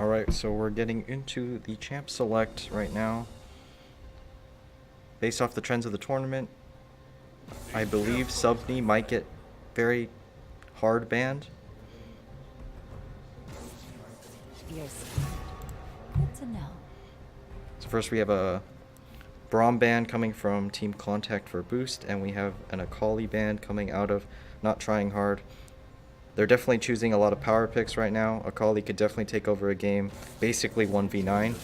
Alright, so we're getting into the champ select right now. Based off the trends of the tournament, I believe Subney might get very hard banned. Yes. Good to know. So first we have a Braum ban coming from Team Contact for boost, and we have an Akali ban coming out of Not Trying Hard. They're definitely choosing a lot of power picks right now. Akali could definitely take over a game, basically 1v9.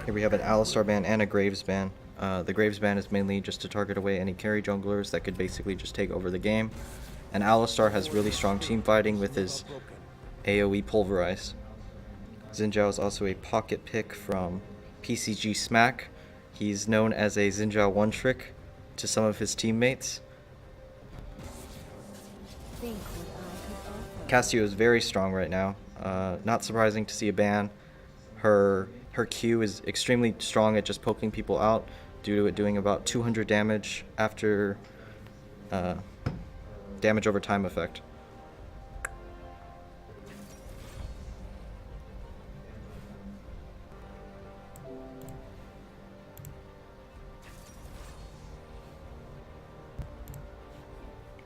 Here we have an Alistar ban and a Graves ban. The Graves ban is mainly just to target away any carry junglers that could basically just take over the game. And Alistar has really strong team fighting with his AoE Pulverize. Xin Zhao is also a pocket pick from PCG Smack. He's known as a Xin Zhao one-trick to some of his teammates. Cassio is very strong right now. Not surprising to see a ban. Her Q is extremely strong at just poking people out due to it doing about 200 damage after damage over time effect.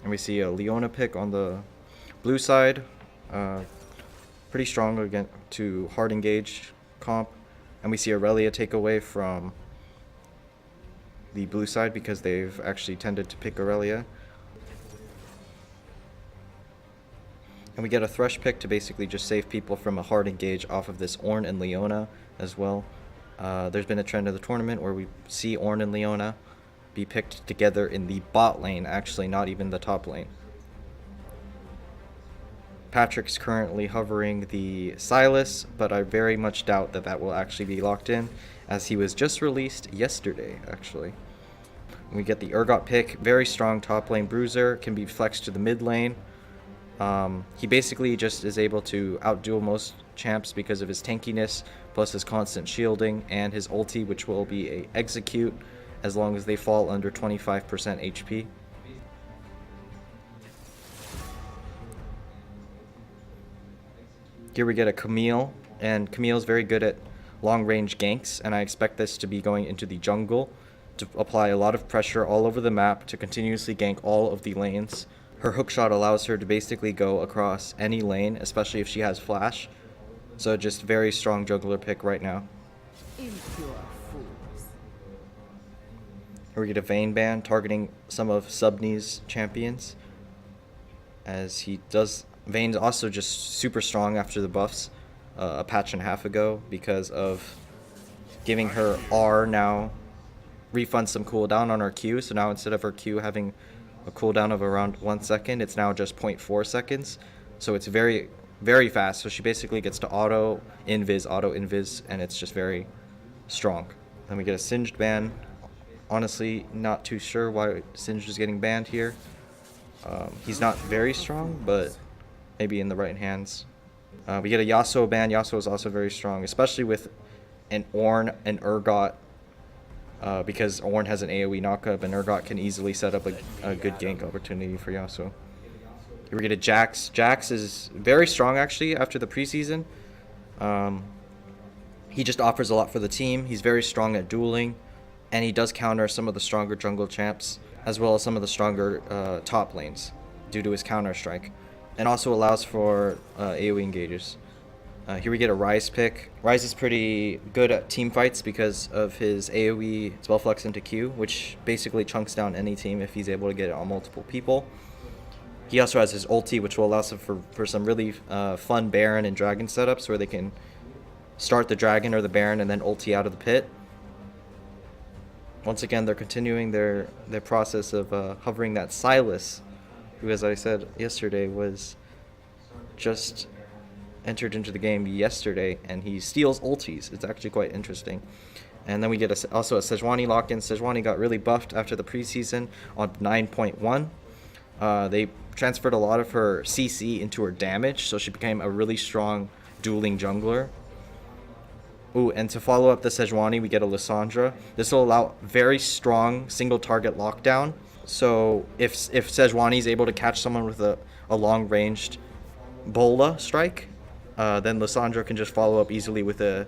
And we see a Leona pick on the blue side. Pretty strong again to hard engage comp. And we see Aurelia take away from the blue side because they've actually tended to pick Aurelia. And we get a Thresh pick to basically just save people from a hard engage off of this Ornn and Leona as well. There's been a trend of the tournament where we see Ornn and Leona be picked together in the bot lane, actually, not even the top lane. Patrick's currently hovering the Sylas, but I very much doubt that that will actually be locked in, as he was just released yesterday, actually. We get the Urgot pick, very strong top lane bruiser, can be flexed to the mid lane. He basically just is able to outduel most champs because of his tankiness, plus his constant shielding, and his ulti, which will be a execute as long as they fall under 25% HP. Here we get a Camille, and Camille's very good at long-range ganks, and I expect this to be going into the jungle to apply a lot of pressure all over the map to continuously gank all of the lanes. Her hookshot allows her to basically go across any lane, especially if she has flash. So just very strong juggler pick right now. Impure fools. Here we get a Vayne ban targeting some of Subney's champions. As he does, Vayne's also just super strong after the buffs a patch and a half ago because of giving her R now refunds some cooldown on her Q. So now instead of her Q having a cooldown of around 1 second, it's now just 0.4 seconds. So it's very, very fast. So she basically gets to auto invis, and it's just very strong. Then we get a Singed ban. Honestly, not too sure why Singed is getting banned here. He's not very strong, but maybe in the right hands. We get a Yasuo ban. Yasuo is also very strong, especially with an Ornn and Urgot, because Ornn has an AoE knockup and Urgot can easily set up a good gank opportunity for Yasuo. Here we get a Jax. Jax is very strong actually after the preseason. He just offers a lot for the team. He's very strong at dueling, and he does counter some of the stronger jungle champs as well as some of the stronger top lanes due to his counter strike, and also allows for AoE engages. Here we get a Ryze pick. Ryze is pretty good at team fights because of his AoE Spellflux into Q, which basically chunks down any team if he's able to get it on multiple people. He also has his ulti, which will allow for some really fun Baron and Dragon setups where they can start the Dragon or the Baron and then ulti out of the pit. Once again, they're continuing their process of hovering that Sylas, who, as I said yesterday, was just entered into the game yesterday, and he steals ultis. It's actually quite interesting. And then we get also a Sejuani lock-in. Sejuani got really buffed after the preseason on 9.1. They transferred a lot of her CC into her damage, so she became a really strong dueling jungler. Ooh, and to follow up the Sejuani, we get a Lissandra. This will allow very strong single target lockdown. So if Sejuani is able to catch someone with a long ranged bola strike, then Lissandra can just follow up easily with a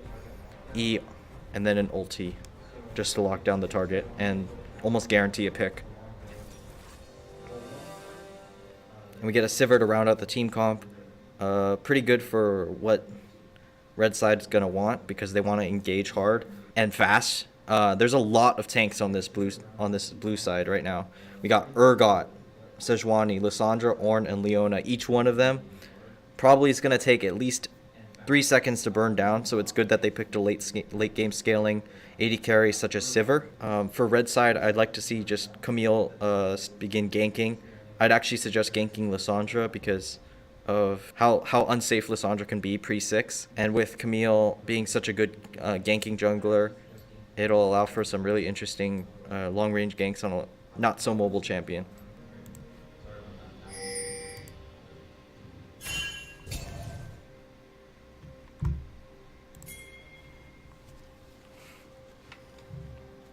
E and then an ulti just to lock down the target and almost guarantee a pick. And we get a Sivir to round out the team comp. Pretty good for what red side's gonna want because they want to engage hard and fast. There's a lot of tanks on this blue side right now. We got Urgot, Sejuani, Lissandra, Ornn, and Leona. Each one of them probably is gonna take at least 3 seconds to burn down. So it's good that they picked a late game scaling AD carry such as Sivir. For red side, I'd like to see just Camille begin ganking. I'd actually suggest ganking Lissandra because of how unsafe Lissandra can be pre-6. And with Camille being such a good ganking jungler, it'll allow for some really interesting long-range ganks on a not-so-mobile champion.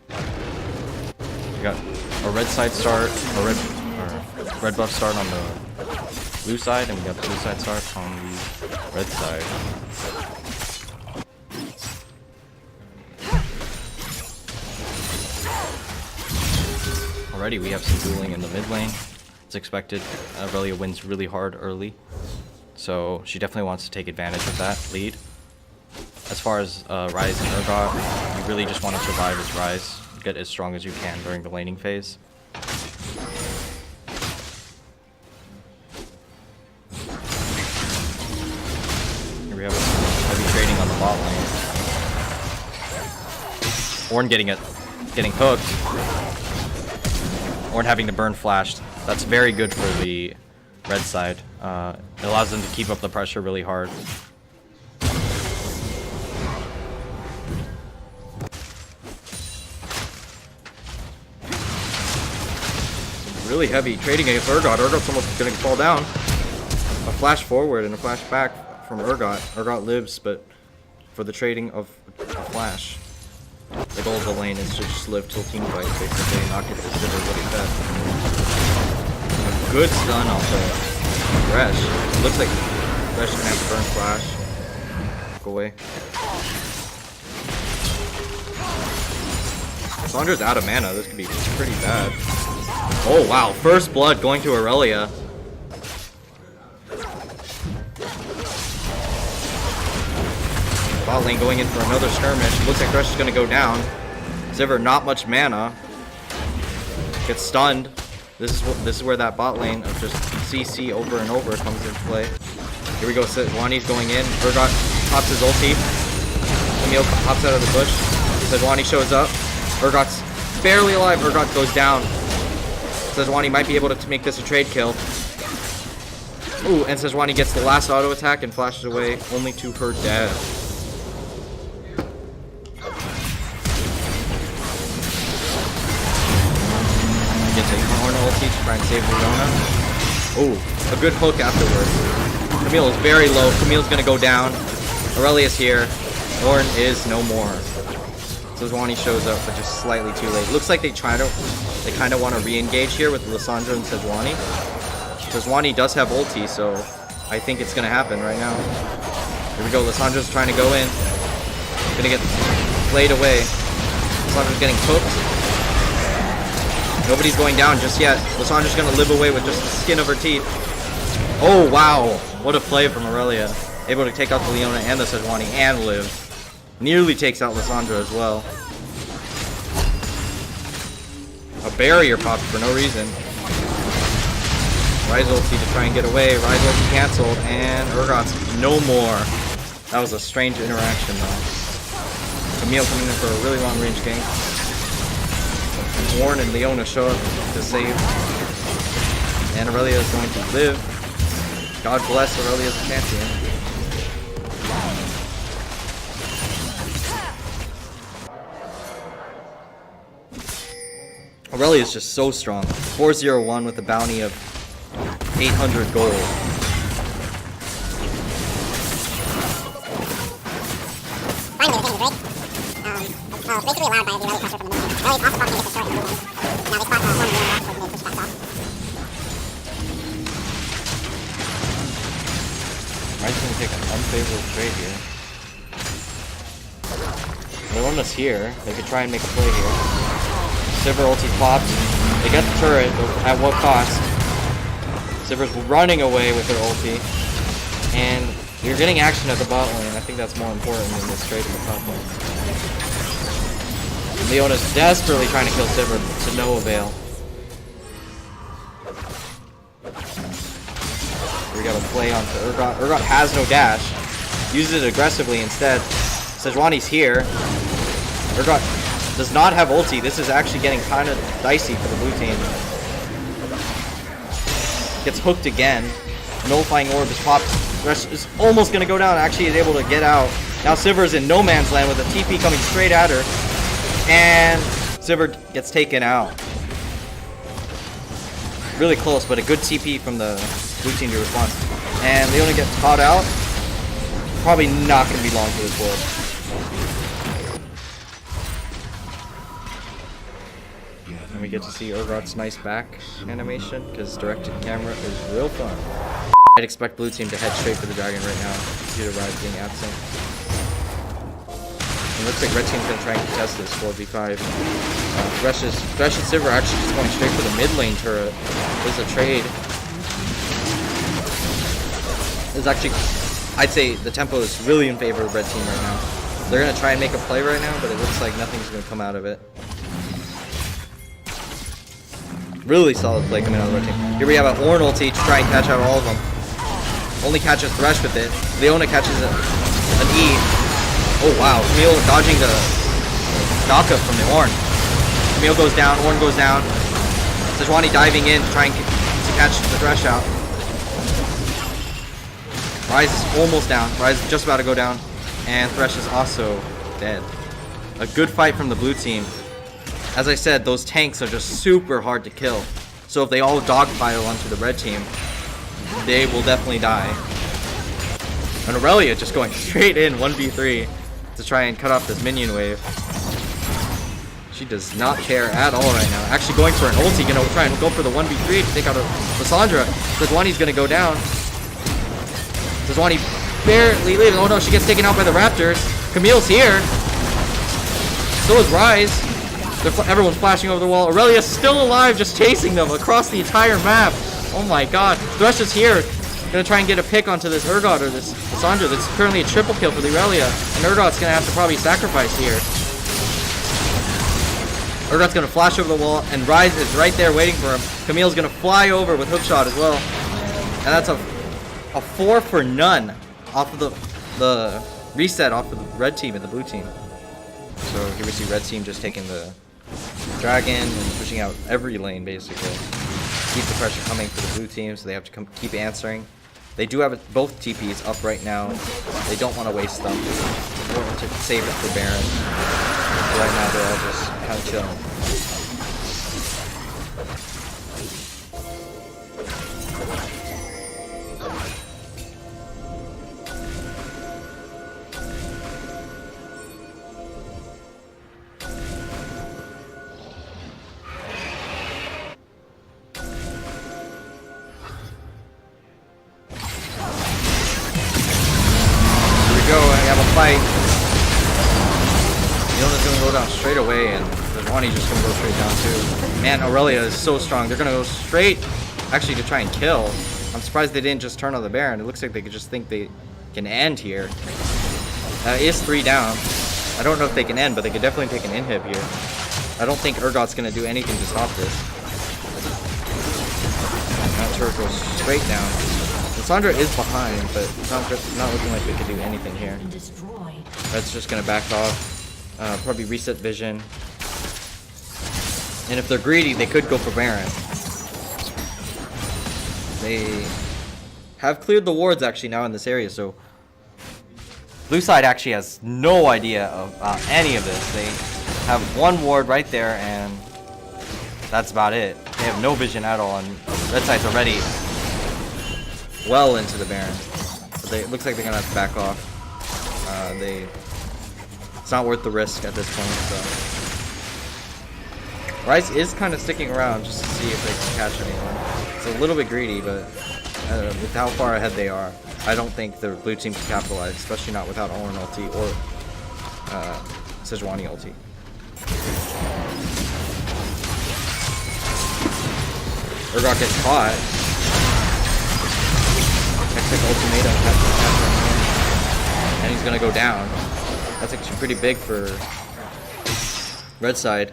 We got a red side start, a red buff start on the blue side, and we got the blue side start on the red side. Already we have some dueling in the mid lane. It's expected Aurelia wins really hard early, so she definitely wants to take advantage of that lead. As far as Ryze and Urgot, you really just want to survive as Ryze, get as strong as you can during the laning phase. Here we have heavy trading on the bot lane. Ornn getting hooked. Ornn having the burn flashed. That's very good for the red side. It allows them to keep up the pressure really hard. Really heavy trading against Urgot. Urgot's almost gonna fall down. A flash forward and a flash back from Urgot. Urgot lives, but for the trading of a flash, the goal of the lane is to just live till team fight, basically, not get this Sivir what he said. A good stun off the Thresh. It looks like Thresh is gonna have to burn flash. Go away. Sandra's out of mana. This could be pretty bad. Oh wow, first blood going to Aurelia. Bot lane going in for another skirmish. Looks like Thresh is going to go down. Sivir not much mana. Gets stunned. This is where that bot lane of just CC over and over comes into play. Here we go, Sejuani's going in. Urgot pops his ulti. Camille pops out of the bush. Sejuani shows up. Urgot's barely alive. Urgot goes down. Sejuani might be able to make this a trade kill. Ooh, and Sejuani gets the last auto attack and flashes away, only to her death. Gets a corner ulti to try and save Leona. Ooh, a good hook afterwards. Camille is very low. Camille's gonna go down. Aurelia's here. Ornn is no more. Sejuani shows up, but just slightly too late. Looks like they kind of want to re-engage here with Lissandra and Sejuani. Sejuani does have ulti, so I think it's gonna happen right now. Here we go. Lissandra's trying to go in. Gonna get played away. Lissandra's getting hooked. Nobody's going down just yet. Lissandra's gonna live away with just the skin of her teeth. Oh wow! What a play from Aurelia. Able to take out the Leona and the Sejuani and live. Nearly takes out Lissandra as well. A barrier popped for no reason. Ryze ulti to try and get away. Ryze ulti canceled, and Urgot's no more. That was a strange interaction though. Camille coming in for a really long range gank. Ornn and Leona show up to save. And Aurelia is going to live. God bless Aurelia as a champion. Aurelia is just so strong. 401 with a bounty of 800 gold. Finally, basically allowed by the early pressure from the middle. Early's also probably going to get destroyed. Now they spot one and one so they push back off. Ryan's gonna take an unfavorable trade here. Leona's here. They could try and make a play here. Sivir ulti popped. They get the turret, but at what cost? Sivir's running away with their ulti. And you're getting action at the bot lane. I think that's more important than this trade in the top lane. Leona's desperately trying to kill Sivir to no avail. We got a play onto Urgot. Urgot has no dash. Uses it aggressively instead. Sejuani's here. Urgot does not have ulti. This is actually getting kind of dicey for the blue team. Gets hooked again. Nullifying orb is popped. Thresh is almost going to go down. Actually is able to get out. Now Sivir's in no man's land with a TP coming straight at her. And Sivir gets taken out. Really close, but a good TP from the blue team to respond. And Leona gets caught out. Probably not going to be long for this board. And we get to see Urgot's nice back animation, because directed camera is real fun. I'd expect blue team to head straight for the dragon right now, due to Ryze being absent. It looks like red team's going to try and contest this 4v5. Thresh and Sivir actually just going straight for the mid lane turret. There's a trade. There's actually, I'd say the tempo is really in favor of red team right now. They're going to try and make a play right now, but it looks like nothing's going to come out of it. Really solid play coming out of the red team. Here we have an Ornn ulti to try and catch out all of them. Only catches Thresh with it. Leona catches an E. Oh wow, Camille dodging the knockup from the Ornn. Camille goes down, Ornn goes down. Sejuani diving in to try and catch the Thresh out. Ryze is almost down. Ryze is just about to go down. And Thresh is also dead. A good fight from the blue team. As I said, those tanks are just super hard to kill. So if they all dogpile onto the red team, they will definitely die. And Aurelia just going straight in 1v3 to try and cut off this minion wave. She does not care at all right now. Actually going for an ulti, gonna try and go for the 1v3 to take out Lissandra. Sejuani's gonna go down. Sejuani barely leaving. Oh no, she gets taken out by the Raptors. Camille's here. So is Ryze. Everyone's flashing over the wall. Aurelia's still alive, just chasing them across the entire map. Oh my god. Thresh is here. Gonna try and get a pick onto this Urgot or this Lissandra. That's currently a triple kill for the Aurelia. And Urgot's gonna have to probably sacrifice here. Urgot's gonna flash over the wall, and Ryze is right there waiting for him. Camille's gonna fly over with hookshot as well. And that's a 4 for none off of the reset off of the red team and the blue team. So here we see red team just taking the dragon and pushing out every lane basically. Keep the pressure coming for the blue team, so they have to keep answering. They do have both TPs up right now. They don't want to waste them. They want to save it for Baron. So right now they're all just kind of chilling. Fight. Leona's gonna go down straight away, and Sejuani's just gonna go straight down too. Man, Aurelia is so strong. They're gonna go straight, actually, to try and kill. I'm surprised they didn't just turn on the Baron. It looks like they could just think they can end here. Is 3 down. I don't know if they can end, but they could definitely take an inhib here. I don't think Urgot's gonna do anything to stop this. That turret goes straight down. Lissandra is behind, but it's not looking like they could do anything here. Red's just gonna back off, probably reset vision. And if they're greedy, they could go for Baron. They have cleared the wards actually now in this area, so blue side actually has no idea of any of this. They have one ward right there, and that's about it. They have no vision at all, and red side's already well into the Baron. But it looks like they're gonna have to back off. They It's not worth the risk at this point, so. Rise is kind of sticking around just to see if they can catch anyone. It's a little bit greedy, but with how far ahead they are, I don't think the blue team can capitalize, especially not without Orin ulti or Sejuani ulti. Urgot gets caught. Hectic ultimatum, and he's gonna go down. That's actually pretty big for red side.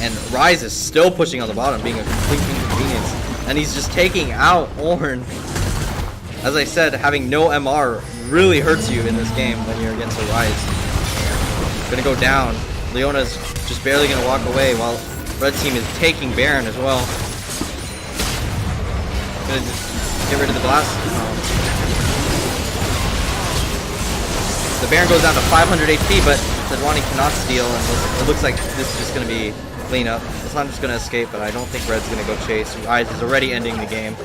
And Rise is still pushing on the bottom, being a complete inconvenience. And he's just taking out Ornn. As I said, having no MR really hurts you in this game when you're against a Rise. Gonna go down. Leona's just barely gonna walk away while red team is taking Baron as well. Gonna just get rid of the blast. The Baron goes down to 500 HP, but Sejuani cannot steal, and it looks like this is just gonna be cleanup. It's not just gonna escape, but I don't think Red's gonna go chase. Rise is already ending the game.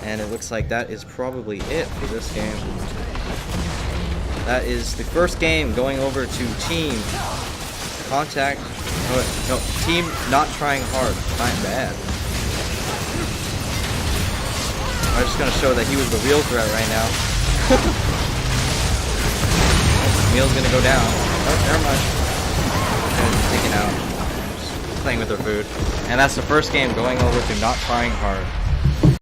And it looks like that is probably it for this game. That is the first game going over to team contact. No, team not trying hard. Not bad. I'm just gonna show that he was the real threat right now. Meal's gonna go down. Oh, never mind. And taken out. Just playing with their food. And that's the first game going over to not trying hard.